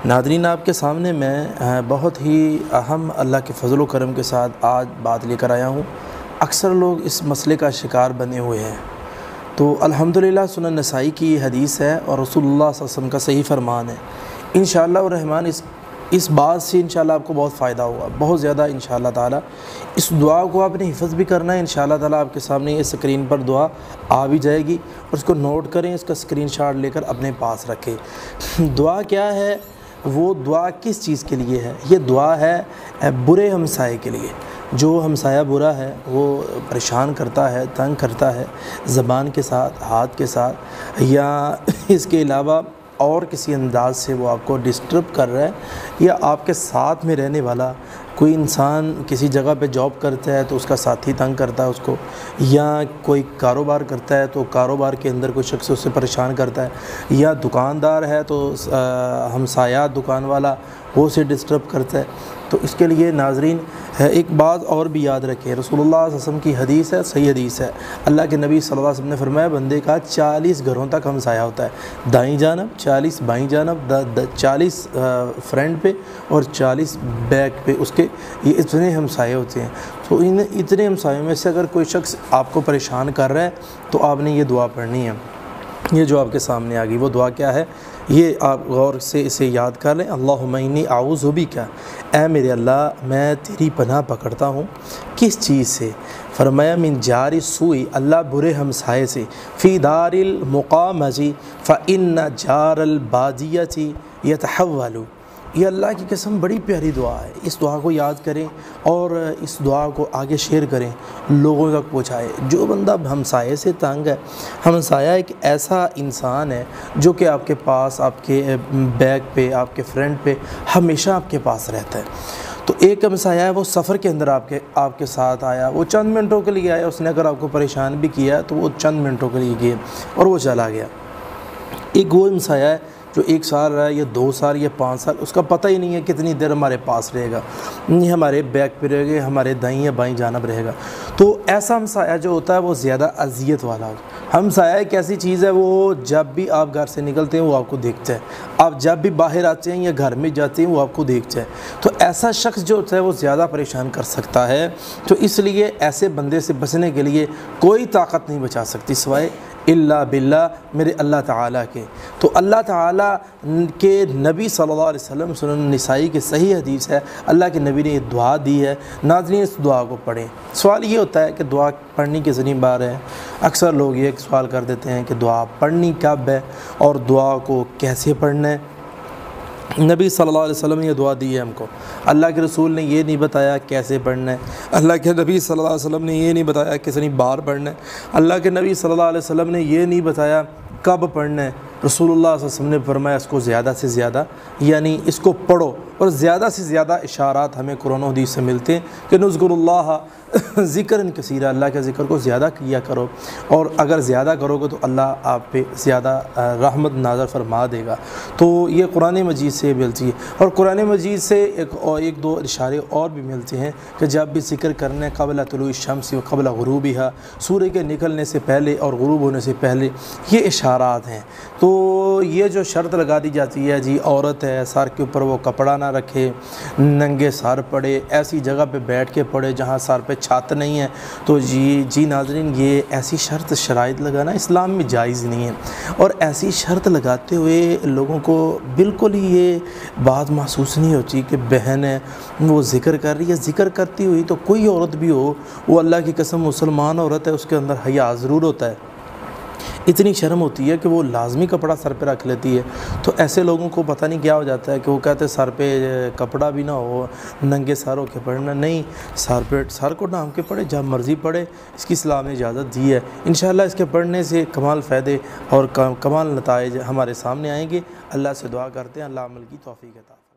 Nadreen, आपके सामने मैं बहुत ही अहम अल्लाह के फ़ज़ल व करम के साथ आज बात लेकर आया हूँ। अक्सर लोग इस मसले का शिकार बने हुए हैं। तो अल्हम्दुलिल्लाह सुनन नसाई की हदीस है और रसूलुल्लाह सल्लल्लाहु अलैहि वसल्लम का सही फ़रमान है। इंशाअल्लाह रहमान इस बात से इंशाअल्लाह आपको बहुत फ़ायदा होगा, बहुत ज़्यादा इंशाअल्लाह ताला। इस दुआ को आपने हिफ़्ज़ भी करना है इंशाअल्लाह ताला। आपके सामने ये स्क्रीन पर दुआ आ भी जाएगी और उसको नोट करें, इसका स्क्रीनशॉट लेकर अपने पास रखें। दुआ क्या है, वो दुआ किस चीज़ के लिए है? ये दुआ है बुरे हमसाए के लिए। जो हमसाया बुरा है, वो परेशान करता है, तंग करता है ज़बान के साथ, हाथ के साथ, या इसके अलावा और किसी अंदाज से वो आपको डिस्टर्ब कर रहा है, या आपके साथ में रहने वाला कोई इंसान किसी जगह पे जॉब करता है तो उसका साथी तंग करता है उसको, या कोई कारोबार करता है तो कारोबार के अंदर कोई शख्स उससे परेशान करता है, या दुकानदार है तो हमसाया दुकान वाला वो उसे डिस्टर्ब करता है। तो इसके लिए नाज़रीन एक बात और भी याद रखें, रसूलुल्लाह सल्लल्लाहु अलैहि वसल्लम की हदीस है, सही हदीस है। अल्लाह के नबी सल्लल्लाहु अलैहि वसल्लम ने फरमाया, बंदे का 40 घरों तक हमसाया होता है। दाईं जानब 40, बाईं जानब 40 फ्रंट पे और 40 बैक पे, उसके ये इतने हमसाए होते हैं। तो इन इतने हमसायों में से अगर कोई शख्स आपको परेशान कर रहा है तो आपने ये दुआ पढ़नी है। ये जो आपके सामने आ गई वो दुआ क्या है, ये आप गौर से इसे याद कर लें। अल्लाहुम्मा इन्नी आऊज़ु बिका, ऐ मेरे अल्लाह मैं तेरी पनाह पकड़ता हूँ। किस चीज़ से? फरमाया मिन जारी सुई, अल्लाह बुरे हमसाए से। फ़ी दारिल मुक़ामती फ़इन्न जारल बादियती यतहव्वलु। ये अल्लाह की कसम बड़ी प्यारी दुआ है। इस दुआ को याद करें और इस दुआ को आगे शेयर करें, लोगों तक पहुँचाएँ। जो बंदा हमसाए से तंग है, हमसाया एक ऐसा इंसान है जो कि आपके पास, आपके बैक पे, आपके फ्रंट पे हमेशा आपके पास रहता है। तो एक हमसाया है, वो सफ़र के अंदर आपके साथ आया, वो चंद मिनटों के लिए आया, उसने अगर आपको परेशान भी किया तो वो चंद मिनटों के लिए गया और वो चला गया। एक वो हमसाया है जो 1 साल रहा है, या 2 साल, या 5 साल, उसका पता ही नहीं है कितनी देर हमारे पास रहेगा, हमारे बैक पे रहेगा, हमारे दाईं या बाईं जानब रहेगा। तो ऐसा हमसाया जो होता है वो ज़्यादा अजियत वाला होता है। हमसाया एक ऐसी चीज़ है, वो जब भी आप घर से निकलते हैं वो आपको देखता है, आप जब भी बाहर आते हैं या घर में जाते हैं वो आपको देखता है। तो ऐसा शख्स जो होता है वो ज़्यादा परेशान कर सकता है। तो इसलिए ऐसे बंदे से बचने के लिए कोई ताकत नहीं बचा सकती सिवाय इल्ला बिल्ला, मेरे अल्लाह ताला के। तो अल्लाह ताला के नबी सल्लल्लाहु अलैहि वसल्लम, सुनन नसाई की सही हदीस है, अल्लाह के नबी ने ये दुआ दी है। नाज़रीन, इस दुआ को पढ़ें। सवाल ये होता है कि दुआ पढ़नी कितनी बार है। अक्सर लोग ये सवाल कर देते हैं कि दुआ पढ़नी कब है और दुआ को कैसे पढ़ना है। नबी सल्लल्लाहु अलैहि वसल्लम ने ये दुआ दी है हमको। अल्लाह के रसूल ने ये नहीं बताया कैसे पढ़ना है। अल्लाह के नबी सल्लल्लाहु अलैहि वसल्लम ने ये नहीं बताया कितनी बार पढ़ना है। अल्लाह के नबी सल्लल्लाहु अलैहि वसल्लम ने ये नहीं बताया कब पढ़ना है। रसूलुल्लाह सल्लल्लाहु अलैहि वसल्लम ने फरमाया इसको ज़्यादा से ज़्यादा, यानी इसको पढ़ो। और ज़्यादा से ज़्यादा इशारात हमें कुरान और हदीस से मिलते हैं कि नुज़्कुरुल्लाह ज़िक्रन कसीरा, अल्लाह के ज़िक्र को ज़्यादा किया करो, और अगर ज़्यादा करोगे तो अल्लाह आप पे ज़्यादा रहमत नाज़र फरमा देगा। तो ये कुरान मजीद से मिलती है। और कुरान मजीद से एक दो इशारे और भी मिलते हैं कि जब भी ज़िक्र करने क़ब्ल तुलूइ शम्स व क़ब्ल गुरूबिहा, सूर्य के निकलने से पहले और गुरूब होने से पहले, ये इशारात हैं। तो ये जो शर्त लगा दी जाती है, जी औरत है सर के ऊपर वो कपड़ा ना रखे, नंगे सर पड़े, ऐसी जगह पे बैठ के पड़े जहाँ सर पे छात नहीं है, तो जी नाज़रीन, ये ऐसी शर्त शराइत लगाना इस्लाम में जायज़ नहीं है। और ऐसी शर्त लगाते हुए लोगों को बिल्कुल ही ये बात महसूस नहीं होती कि बहन है वो ज़िक्र कर रही है। ज़िक्र करती हुई तो कोई औरत भी हो, वो अल्लाह की कसम मुसलमान औरत है, उसके अंदर हया ज़रूर होता है। इतनी शर्म होती है कि वो लाजमी कपड़ा सर पे रख लेती है। तो ऐसे लोगों को पता नहीं क्या हो जाता है कि वो कहते हैं सर पे कपड़ा भी ना हो, नंगे सर होके पढ़ना। नहीं, सर को ढांप के पढ़े, जब मर्ज़ी पढ़े, इसकी इस्लाम ने इजाज़त दी है। इंशाअल्लाह इसके पढ़ने से कमाल फ़ायदे और कमाल नताइज हमारे सामने आएंगे। अल्लाह से दुआ करते हैं अल्लाह अमल की तौफ़ीक़ अता।